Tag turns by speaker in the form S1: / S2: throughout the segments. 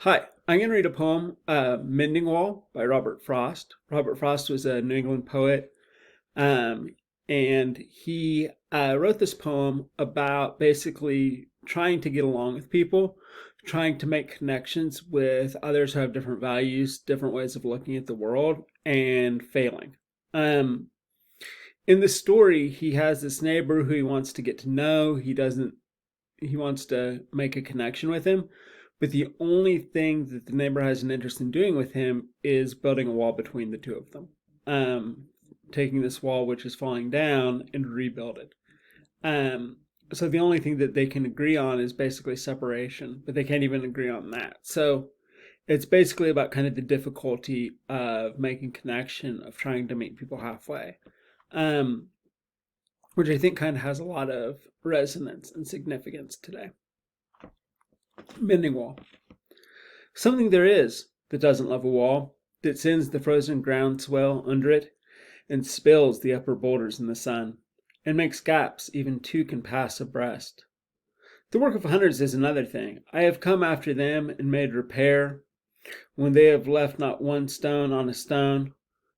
S1: Hi, I'm going to read a poem, Mending by Robert Frost. Robert Frost was a New England poet, um, and he wrote this poem about basically trying to get along with people, trying to make connections with others who have different values, different ways of looking at the world, and failing. Um, in the story, he has this neighbor who he wants to get to know. He wants to make a connection with him. But the only thing that the neighbor has an interest in doing with him is building a wall between the two of them. Taking this wall, which is falling down, and rebuild it. So the only thing that they can agree on is basically separation, but they can't even agree on that. So it's basically about kind of the difficulty of making connection, of trying to meet people halfway, which I think kind of has a lot of resonance and significance today. Mending wall. Something there is that doesn't love a wall, that sends the frozen ground swell under it, and spills the upper boulders in the sun, and makes gaps even two can pass abreast. The work of hunters is another thing. I have come after them and made repair, when they have left not one stone on a stone,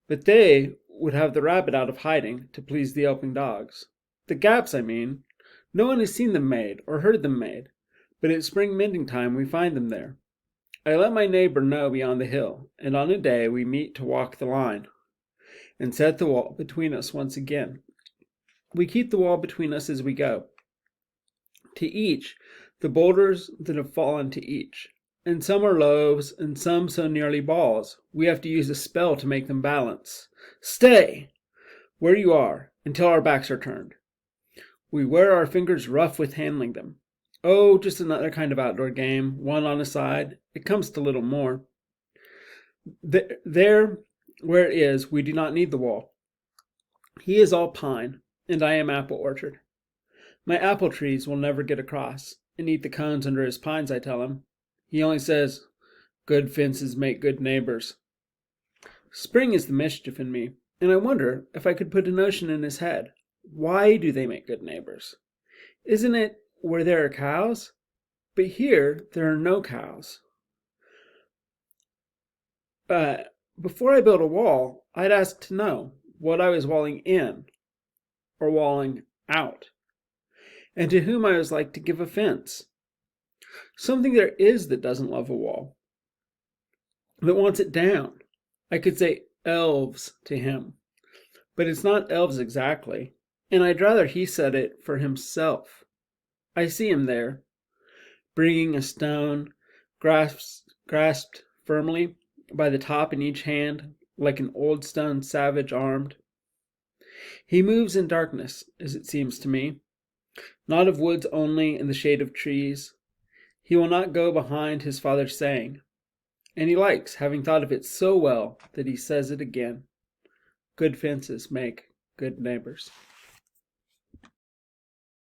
S1: but they would have the rabbit out of hiding to please the yelping dogs. The gaps, I mean, no one has seen them made or heard them made, but at spring mending time we find them there. I let my neighbor know beyond the hill, and on a day we meet to walk the line, and set the wall between us once again. We keep the wall between us as we go. To each, the boulders that have fallen to each, and some are loaves, and some so nearly balls, we have to use a spell to make them balance. Stay where you are until our backs are turned. We wear our fingers rough with handling them. Oh, just another kind of outdoor game, one on a side. It comes to little more. There, where it is, we do not need the wall. He is all pine, and I am apple orchard. My apple trees will never get across and eat the cones under his pines, I tell him. He only says, good fences make good neighbors. Spring is the mischief in me, and I wonder if I could put a notion in his head. Why do they make good neighbors? Isn't it where there are cows? But here there are no cows. Before I build a wall, I'd ask to know what I was walling in or walling out, and to whom I was like to give offense. Something there is that doesn't love a wall, that wants it down. I could say elves to him, but it's not elves exactly, and I'd rather he said it for himself. I see him there, bringing a stone, grasped firmly by the top in each hand, like an old stone savage armed. He moves in darkness, as it seems to me, not of woods only in the shade of trees. He will not go behind his father's saying, and he likes having thought of it so well that he says it again. Good fences make good neighbors.